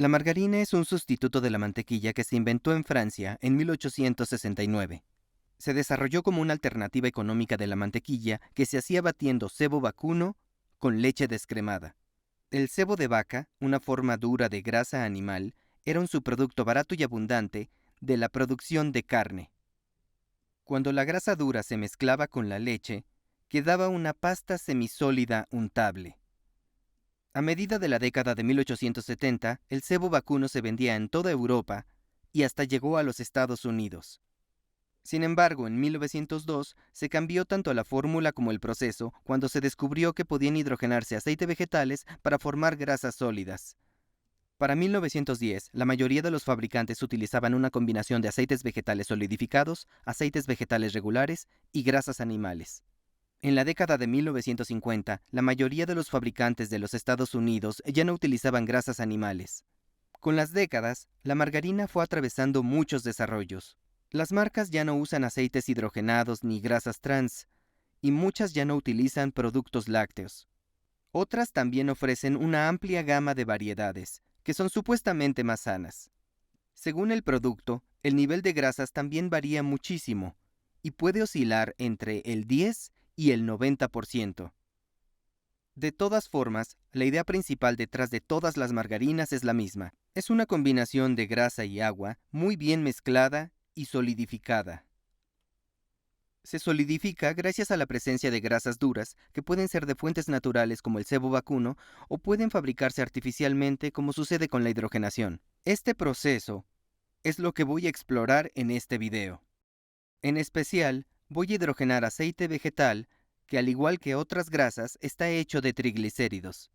La margarina es un sustituto de la mantequilla que se inventó en Francia en 1869. Se desarrolló como una alternativa económica de la mantequilla que se hacía batiendo sebo vacuno con leche descremada. El sebo de vaca, una forma dura de grasa animal, era un subproducto barato y abundante de la producción de carne. Cuando la grasa dura se mezclaba con la leche, quedaba una pasta semisólida untable. A medida de la década de 1870, el sebo vacuno se vendía en toda Europa y hasta llegó a los Estados Unidos. Sin embargo, en 1902 se cambió tanto la fórmula como el proceso cuando se descubrió que podían hidrogenarse aceites vegetales para formar grasas sólidas. Para 1910, la mayoría de los fabricantes utilizaban una combinación de aceites vegetales solidificados, aceites vegetales regulares y grasas animales. En la década de 1950, la mayoría de los fabricantes de los Estados Unidos ya no utilizaban grasas animales. Con las décadas, la margarina fue atravesando muchos desarrollos. Las marcas ya no usan aceites hidrogenados ni grasas trans, y muchas ya no utilizan productos lácteos. Otras también ofrecen una amplia gama de variedades, que son supuestamente más sanas. Según el producto, el nivel de grasas también varía muchísimo, y puede oscilar entre el 10 y el 90%. De todas formas, la idea principal detrás de todas las margarinas es la misma. Es una combinación de grasa y agua muy bien mezclada y solidificada. Se solidifica gracias a la presencia de grasas duras que pueden ser de fuentes naturales como el sebo vacuno o pueden fabricarse artificialmente como sucede con la hidrogenación. Este proceso es lo que voy a explorar en este video. En especial, voy a hidrogenar aceite vegetal que, al igual que otras grasas, está hecho de triglicéridos.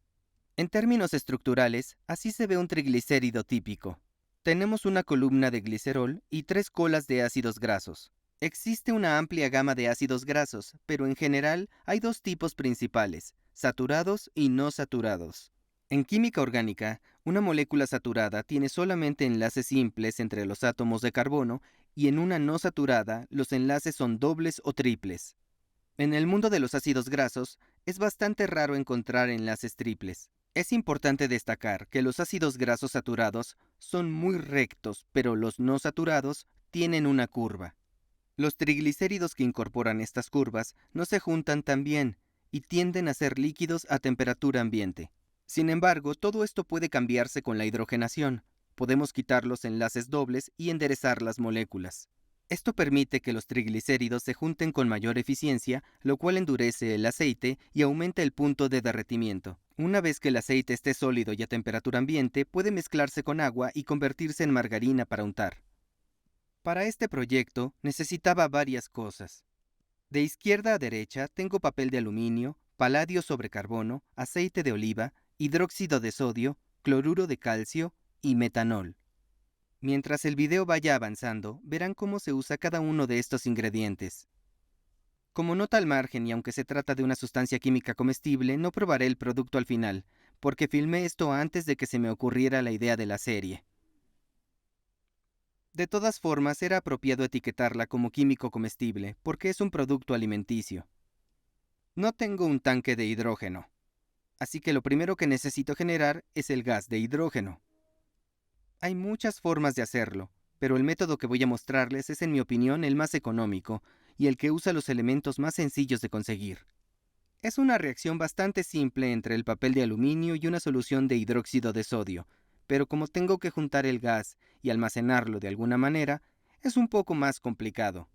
En términos estructurales, así se ve un triglicérido típico. Tenemos una columna de glicerol y 3 colas de ácidos grasos. Existe una amplia gama de ácidos grasos, pero en general hay 2 tipos principales, saturados y no saturados. En química orgánica, una molécula saturada tiene solamente enlaces simples entre los átomos de carbono y en una no saturada los enlaces son dobles o triples. En el mundo de los ácidos grasos, es bastante raro encontrar enlaces triples. Es importante destacar que los ácidos grasos saturados son muy rectos, pero los no saturados tienen una curva. Los triglicéridos que incorporan estas curvas no se juntan tan bien y tienden a ser líquidos a temperatura ambiente. Sin embargo, todo esto puede cambiarse con la hidrogenación. Podemos quitar los enlaces dobles y enderezar las moléculas. Esto permite que los triglicéridos se junten con mayor eficiencia, lo cual endurece el aceite y aumenta el punto de derretimiento. Una vez que el aceite esté sólido y a temperatura ambiente, puede mezclarse con agua y convertirse en margarina para untar. Para este proyecto necesitaba varias cosas. De izquierda a derecha tengo papel de aluminio, paladio sobre carbono, aceite de oliva, hidróxido de sodio, cloruro de calcio y metanol. Mientras el video vaya avanzando, verán cómo se usa cada uno de estos ingredientes. Como nota al margen y aunque se trata de una sustancia química comestible, no probaré el producto al final, porque filmé esto antes de que se me ocurriera la idea de la serie. De todas formas, era apropiado etiquetarla como químico comestible, porque es un producto alimenticio. No tengo un tanque de hidrógeno, así que lo primero que necesito generar es el gas de hidrógeno. Hay muchas formas de hacerlo, pero el método que voy a mostrarles es, en mi opinión, el más económico y el que usa los elementos más sencillos de conseguir. Es una reacción bastante simple entre el papel de aluminio y una solución de hidróxido de sodio, pero como tengo que juntar el gas y almacenarlo de alguna manera, es un poco más complicado.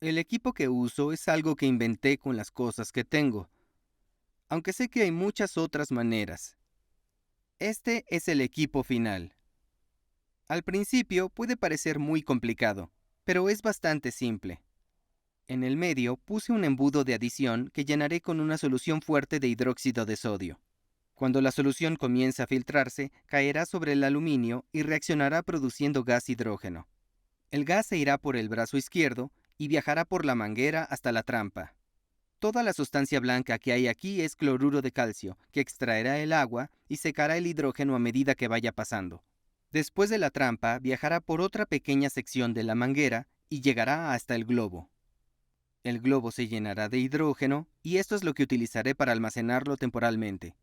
El equipo que uso es algo que inventé con las cosas que tengo, aunque sé que hay muchas otras maneras. Este es el equipo final. Al principio puede parecer muy complicado, pero es bastante simple. En el medio puse un embudo de adición que llenaré con una solución fuerte de hidróxido de sodio. Cuando la solución comience a filtrarse, caerá sobre el aluminio y reaccionará produciendo gas hidrógeno. El gas se irá por el brazo izquierdo y viajará por la manguera hasta la trampa. Toda la sustancia blanca que hay aquí es cloruro de calcio, que extraerá el agua y secará el hidrógeno a medida que vaya pasando. Después de la trampa, viajará por otra pequeña sección de la manguera y llegará hasta el globo. El globo se llenará de hidrógeno y esto es lo que utilizaré para almacenarlo temporalmente.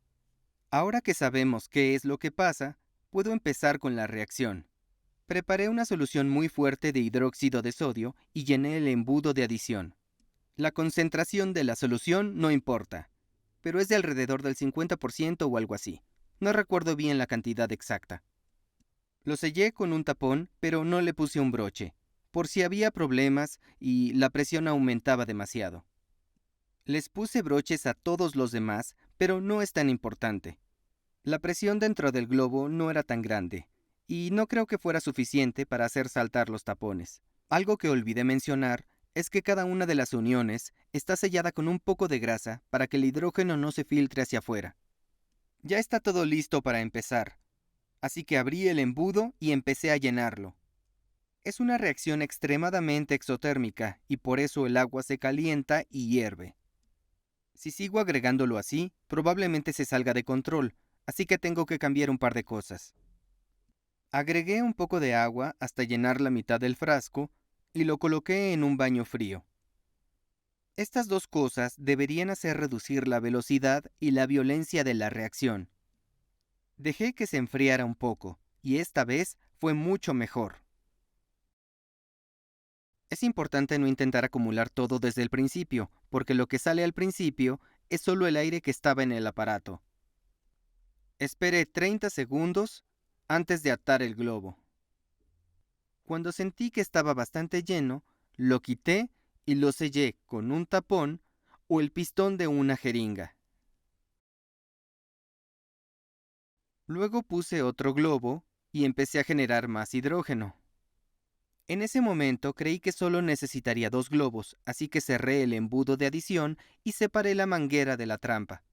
Ahora que sabemos qué es lo que pasa, Puedo empezar con la reacción. Preparé una solución muy fuerte de hidróxido de sodio y llené el embudo de adición. La concentración de la solución no importa, pero es de alrededor del 50% o algo así. No recuerdo bien la cantidad exacta. Lo sellé con un tapón, pero no le puse un broche, por si había problemas y la presión aumentaba demasiado. Les puse broches a todos los demás, pero no es tan importante. La presión dentro del globo no era tan grande, y no creo que fuera suficiente para hacer saltar los tapones. Algo que olvidé mencionar es que cada una de las uniones está sellada con un poco de grasa para que el hidrógeno no se filtre hacia afuera. Ya está todo listo para empezar, así que abrí el embudo y empecé a llenarlo. Es una reacción extremadamente exotérmica y por eso el agua se calienta y hierve. Si sigo agregándolo así, probablemente se salga de control, así que tengo que cambiar un par de cosas. Agregué un poco de agua hasta llenar la mitad del frasco y lo coloqué en un baño frío. Estas dos cosas deberían hacer reducir la velocidad y la violencia de la reacción. Dejé que se enfriara un poco, y esta vez fue mucho mejor. Es importante no intentar acumular todo desde el principio, porque lo que sale al principio es solo el aire que estaba en el aparato. Esperé 30 segundos antes de atar el globo. Cuando sentí que estaba bastante lleno, lo quité y lo sellé con un tapón o el pistón de una jeringa. Luego puse otro globo y empecé a generar más hidrógeno. En ese momento creí que solo necesitaría 2 globos, así que cerré el embudo de adición y separé la manguera de la trampa.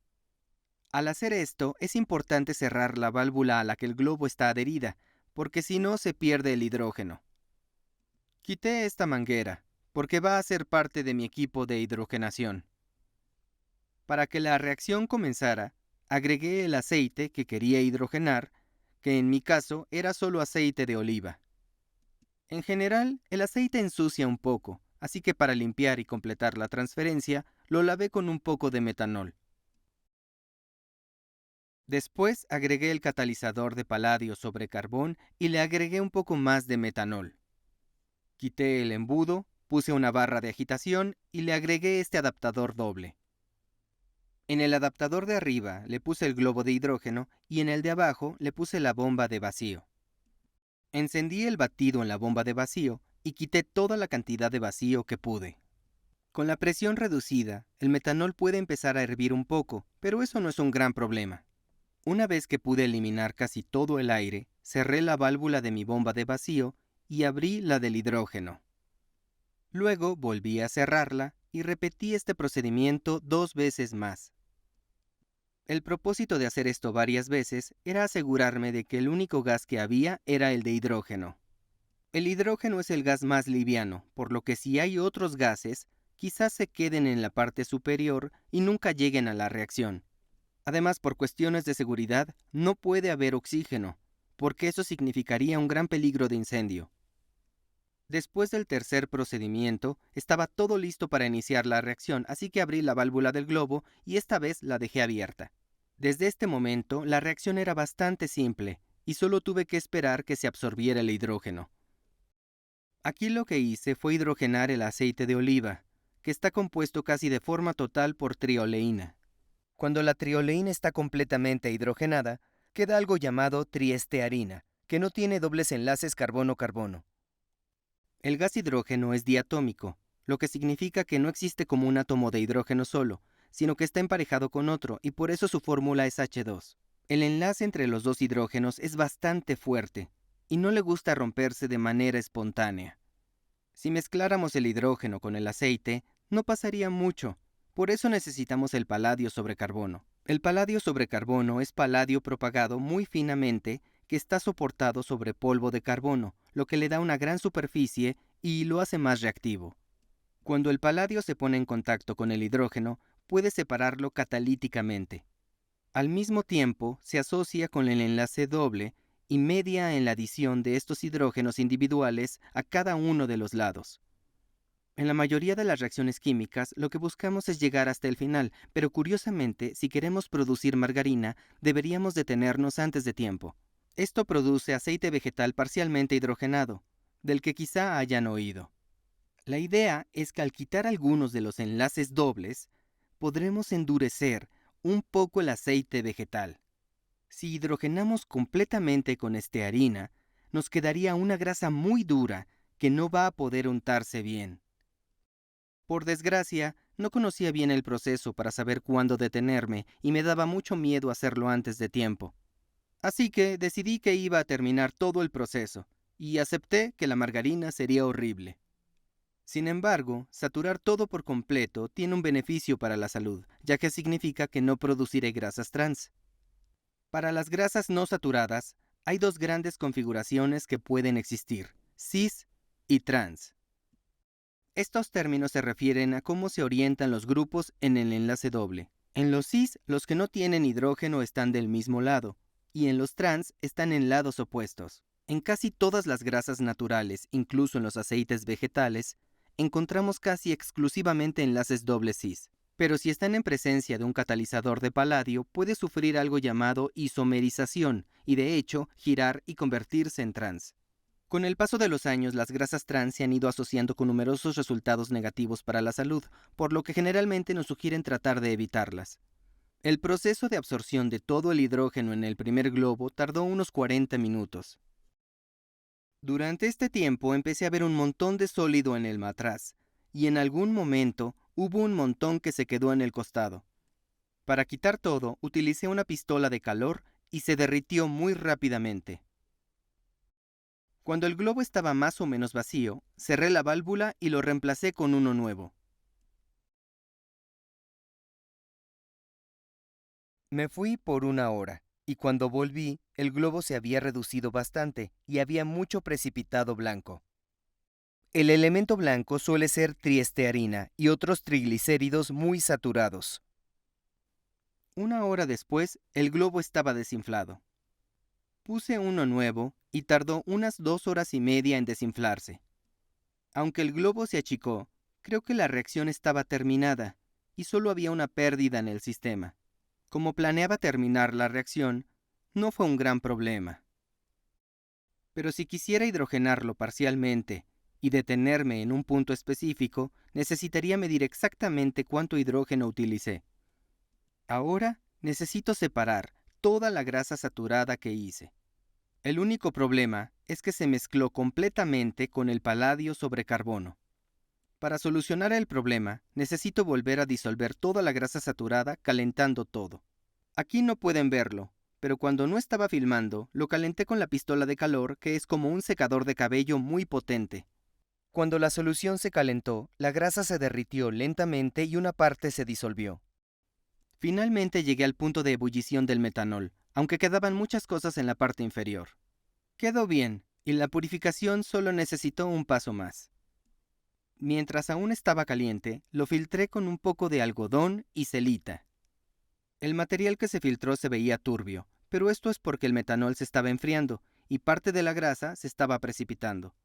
Al hacer esto, es importante cerrar la válvula a la que el globo está adherida, porque si no se pierde el hidrógeno. Quité esta manguera, porque va a ser parte de mi equipo de hidrogenación. Para que la reacción comenzara, agregué el aceite que quería hidrogenar, que en mi caso era solo aceite de oliva. En general, el aceite ensucia un poco, así que para limpiar y completar la transferencia, lo lavé con un poco de metanol. Después agregué el catalizador de paladio sobre carbón y le agregué un poco más de metanol. Quité el embudo, puse una barra de agitación y le agregué este adaptador doble. En el adaptador de arriba le puse el globo de hidrógeno y en el de abajo le puse la bomba de vacío. Encendí el batido en la bomba de vacío y quité toda la cantidad de vacío que pude. Con la presión reducida, el metanol puede empezar a hervir un poco, pero eso no es un gran problema. Una vez que pude eliminar casi todo el aire, cerré la válvula de mi bomba de vacío y abrí la del hidrógeno. Luego volví a cerrarla y repetí este procedimiento 2 veces más. El propósito de hacer esto varias veces era asegurarme de que el único gas que había era el de hidrógeno. El hidrógeno es el gas más liviano, por lo que si hay otros gases, quizás se queden en la parte superior y nunca lleguen a la reacción. Además, por cuestiones de seguridad, no puede haber oxígeno, porque eso significaría un gran peligro de incendio. Después del tercer procedimiento, estaba todo listo para iniciar la reacción, así que abrí la válvula del globo y esta vez la dejé abierta. Desde este momento, la reacción era bastante simple y solo tuve que esperar que se absorbiera el hidrógeno. Aquí lo que hice fue hidrogenar el aceite de oliva, que está compuesto casi de forma total por trioleína. Cuando la trioleína está completamente hidrogenada, queda algo llamado triestearina, que no tiene dobles enlaces carbono-carbono. El gas hidrógeno es diatómico, lo que significa que no existe como un átomo de hidrógeno solo, sino que está emparejado con otro y por eso su fórmula es H2. El enlace entre los dos hidrógenos es bastante fuerte y no le gusta romperse de manera espontánea. Si mezcláramos el hidrógeno con el aceite, no pasaría mucho, por eso necesitamos el paladio sobre carbono. El paladio sobre carbono es paladio propagado muy finamente que está soportado sobre polvo de carbono, lo que le da una gran superficie y lo hace más reactivo. Cuando el paladio se pone en contacto con el hidrógeno, puede separarlo catalíticamente. Al mismo tiempo, se asocia con el enlace doble y media en la adición de estos hidrógenos individuales a cada uno de los lados. En la mayoría de las reacciones químicas, lo que buscamos es llegar hasta el final, pero curiosamente, si queremos producir margarina, deberíamos detenernos antes de tiempo. Esto produce aceite vegetal parcialmente hidrogenado, del que quizá hayan oído. La idea es que al quitar algunos de los enlaces dobles, podremos endurecer un poco el aceite vegetal. Si hidrogenamos completamente con estearina, nos quedaría una grasa muy dura que no va a poder untarse bien. Por desgracia, no conocía bien el proceso para saber cuándo detenerme y me daba mucho miedo hacerlo antes de tiempo. Así que decidí que iba a terminar todo el proceso y acepté que la margarina sería horrible. Sin embargo, saturar todo por completo tiene un beneficio para la salud, ya que significa que no produciré grasas trans. Para las grasas no saturadas, hay dos grandes configuraciones que pueden existir: cis y trans. Estos términos se refieren a cómo se orientan los grupos en el enlace doble. En los cis, los que no tienen hidrógeno están del mismo lado, y en los trans están en lados opuestos. En casi todas las grasas naturales, incluso en los aceites vegetales, encontramos casi exclusivamente enlaces doble cis. Pero si están en presencia de un catalizador de paladio, puede sufrir algo llamado isomerización y de hecho girar y convertirse en trans. Con el paso de los años, las grasas trans se han ido asociando con numerosos resultados negativos para la salud, por lo que generalmente nos sugieren tratar de evitarlas. El proceso de absorción de todo el hidrógeno en el primer globo tardó unos 40 minutos. Durante este tiempo empecé a ver un montón de sólido en el matraz, y en algún momento hubo un montón que se quedó en el costado. Para quitar todo, utilicé una pistola de calor y se derritió muy rápidamente. Cuando el globo estaba más o menos vacío, cerré la válvula y lo reemplacé con uno nuevo. Me fui por una hora, y cuando volví, el globo se había reducido bastante y había mucho precipitado blanco. El elemento blanco suele ser triestearina y otros triglicéridos muy saturados. Una hora después, el globo estaba desinflado. Puse uno nuevo y tardó unas 2 horas y media en desinflarse. Aunque el globo se achicó, creo que la reacción estaba terminada y solo había una pérdida en el sistema. Como planeaba terminar la reacción, no fue un gran problema. Pero si quisiera hidrogenarlo parcialmente y detenerme en un punto específico, necesitaría medir exactamente cuánto hidrógeno utilicé. Ahora necesito separar toda la grasa saturada que hice. El único problema es que se mezcló completamente con el paladio sobre carbono. Para solucionar el problema, necesito volver a disolver toda la grasa saturada calentando todo. Aquí no pueden verlo, pero cuando no estaba filmando, lo calenté con la pistola de calor, que es como un secador de cabello muy potente. Cuando la solución se calentó, la grasa se derritió lentamente y una parte se disolvió. Finalmente llegué al punto de ebullición del metanol, aunque quedaban muchas cosas en la parte inferior. Quedó bien, y la purificación solo necesitó un paso más. Mientras aún estaba caliente, lo filtré con un poco de algodón y celita. El material que se filtró se veía turbio, pero esto es porque el metanol se estaba enfriando y parte de la grasa se estaba precipitando.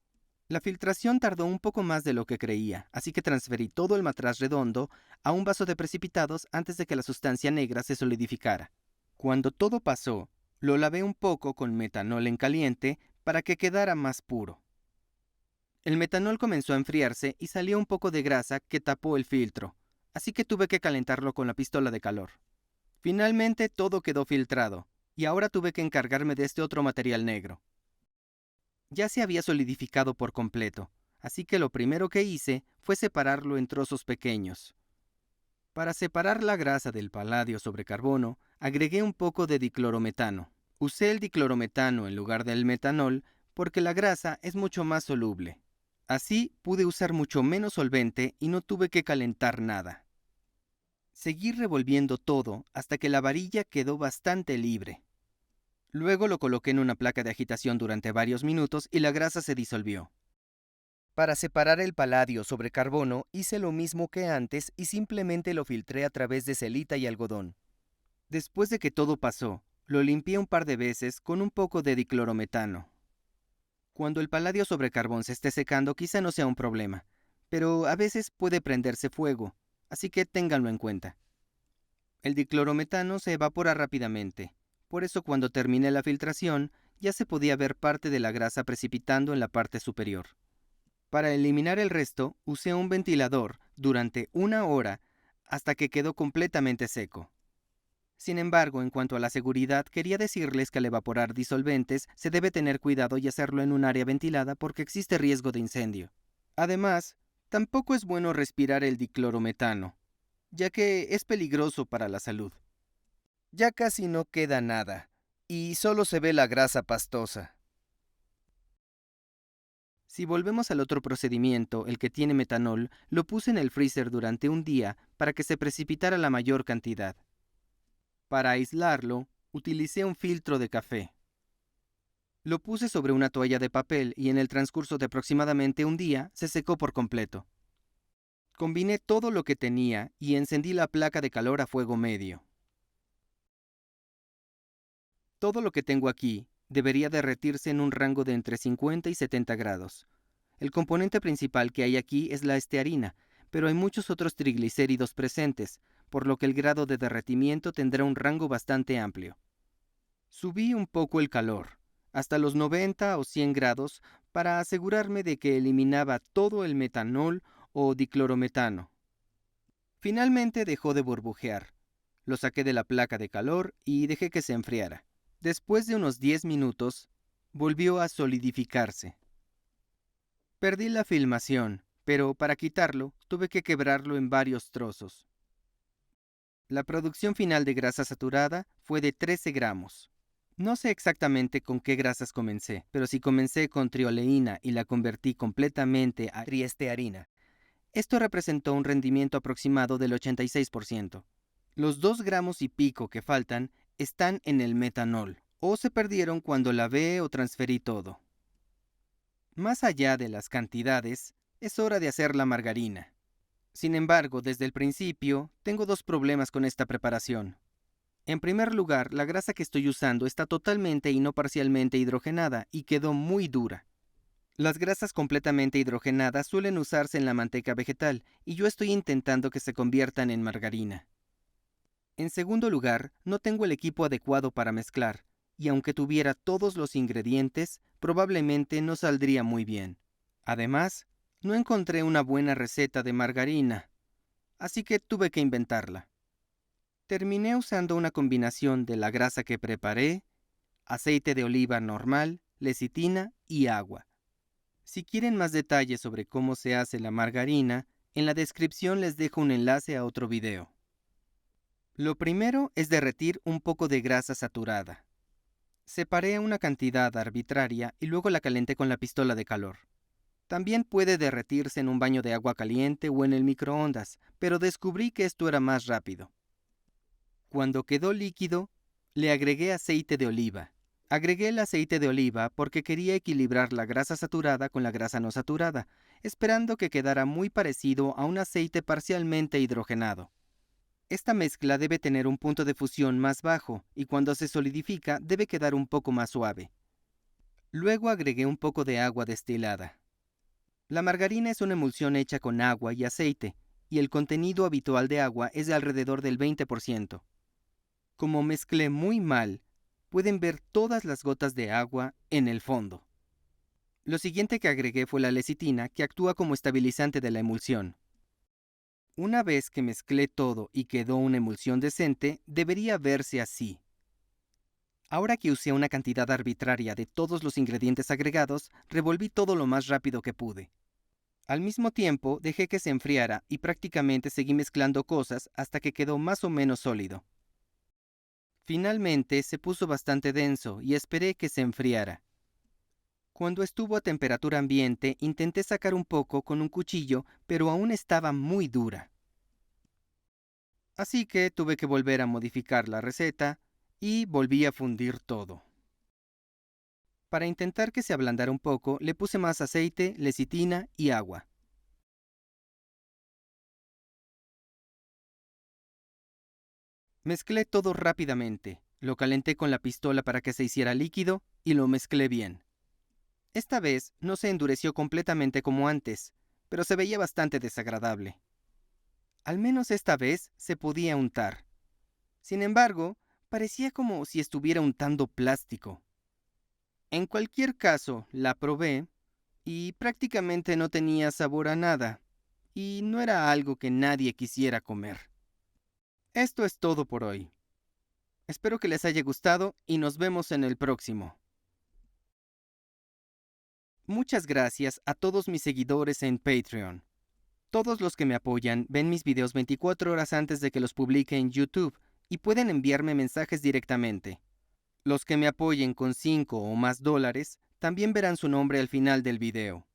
La filtración tardó un poco más de lo que creía, así que transferí todo el matraz redondo a un vaso de precipitados antes de que la sustancia negra se solidificara. Cuando todo pasó, lo lavé un poco con metanol en caliente para que quedara más puro. El metanol comenzó a enfriarse y salió un poco de grasa que tapó el filtro, así que tuve que calentarlo con la pistola de calor. Finalmente todo quedó filtrado, y ahora tuve que encargarme de este otro material negro. Ya se había solidificado por completo, así que lo primero que hice fue separarlo en trozos pequeños. Para separar la grasa del paladio sobre carbono, agregué un poco de diclorometano. Usé el diclorometano en lugar del metanol porque la grasa es mucho más soluble. Así pude usar mucho menos solvente y no tuve que calentar nada. Seguí revolviendo todo hasta que la varilla quedó bastante libre. Luego lo coloqué en una placa de agitación durante varios minutos y la grasa se disolvió. Para separar el paladio sobre carbono hice lo mismo que antes y simplemente lo filtré a través de celita y algodón. Después de que todo pasó, lo limpié un par de veces con un poco de diclorometano. Cuando el paladio sobre carbón se esté secando quizá no sea un problema, pero a veces puede prenderse fuego, así que ténganlo en cuenta. El diclorometano se evapora rápidamente, por eso cuando terminé la filtración ya se podía ver parte de la grasa precipitando en la parte superior. Para eliminar el resto, usé un ventilador durante 1 hora hasta que quedó completamente seco. Sin embargo, en cuanto a la seguridad, quería decirles que al evaporar disolventes se debe tener cuidado y hacerlo en un área ventilada porque existe riesgo de incendio. Además, tampoco es bueno respirar el diclorometano, ya que es peligroso para la salud. Ya casi no queda nada, y solo se ve la grasa pastosa. Si volvemos al otro procedimiento, el que tiene metanol, lo puse en el freezer durante un día para que se precipitara la mayor cantidad. Para aislarlo, utilicé un filtro de café. Lo puse sobre una toalla de papel y en el transcurso de aproximadamente un día se secó por completo. Combiné todo lo que tenía y encendí la placa de calor a fuego medio. Todo lo que tengo aquí debería derretirse en un rango de entre 50 y 70 grados. El componente principal que hay aquí es la estearina, pero hay muchos otros triglicéridos presentes, por lo que el grado de derretimiento tendrá un rango bastante amplio. Subí un poco el calor, hasta los 90 o 100 grados, para asegurarme de que eliminaba todo el metanol o diclorometano. Finalmente dejó de burbujear. Lo saqué de la placa de calor y dejé que se enfriara. Después de unos 10 minutos, volvió a solidificarse. Perdí la filmación, pero para quitarlo tuve que quebrarlo en varios trozos. La producción final de grasa saturada fue de 13 gramos. No sé exactamente con qué grasas comencé, pero si comencé con trioleína y la convertí completamente a triestearina, esto representó un rendimiento aproximado del 86%. Los 2 gramos y pico que faltan están en el metanol, o se perdieron cuando lavé o transferí todo. Más allá de las cantidades, es hora de hacer la margarina. Sin embargo, desde el principio, tengo 2 problemas con esta preparación. En primer lugar, la grasa que estoy usando está totalmente y no parcialmente hidrogenada y quedó muy dura. Las grasas completamente hidrogenadas suelen usarse en la manteca vegetal y yo estoy intentando que se conviertan en margarina. En segundo lugar, no tengo el equipo adecuado para mezclar, y aunque tuviera todos los ingredientes, probablemente no saldría muy bien. Además, no encontré una buena receta de margarina, así que tuve que inventarla. Terminé usando una combinación de la grasa que preparé, aceite de oliva normal, lecitina y agua. Si quieren más detalles sobre cómo se hace la margarina, en la descripción les dejo un enlace a otro video. Lo primero es derretir un poco de grasa saturada. Separé una cantidad arbitraria y luego la calenté con la pistola de calor. También puede derretirse en un baño de agua caliente o en el microondas, pero descubrí que esto era más rápido. Cuando quedó líquido, le agregué aceite de oliva. Agregué el aceite de oliva porque quería equilibrar la grasa saturada con la grasa no saturada, esperando que quedara muy parecido a un aceite parcialmente hidrogenado. Esta mezcla debe tener un punto de fusión más bajo y cuando se solidifica debe quedar un poco más suave. Luego agregué un poco de agua destilada. La margarina es una emulsión hecha con agua y aceite, y el contenido habitual de agua es de alrededor del 20%. Como mezclé muy mal, pueden ver todas las gotas de agua en el fondo. Lo siguiente que agregué fue la lecitina, que actúa como estabilizante de la emulsión. Una vez que mezclé todo y quedó una emulsión decente, debería verse así. Ahora que usé una cantidad arbitraria de todos los ingredientes agregados, revolví todo lo más rápido que pude. Al mismo tiempo, dejé que se enfriara y prácticamente seguí mezclando cosas hasta que quedó más o menos sólido. Finalmente se puso bastante denso y esperé que se enfriara. Cuando estuvo a temperatura ambiente, intenté sacar un poco con un cuchillo, pero aún estaba muy dura. Así que tuve que volver a modificar la receta y volví a fundir todo. Para intentar que se ablandara un poco, le puse más aceite, lecitina y agua. Mezclé todo rápidamente, lo calenté con la pistola para que se hiciera líquido y lo mezclé bien. Esta vez no se endureció completamente como antes, pero se veía bastante desagradable. Al menos esta vez se podía untar. Sin embargo, parecía como si estuviera untando plástico. En cualquier caso, la probé y prácticamente no tenía sabor a nada, y no era algo que nadie quisiera comer. Esto es todo por hoy. Espero que les haya gustado y nos vemos en el próximo. Muchas gracias a todos mis seguidores en Patreon. Todos los que me apoyan ven mis videos 24 horas antes de que los publique en YouTube y pueden enviarme mensajes directamente. Los que me apoyen con $5 o más también verán su nombre al final del video.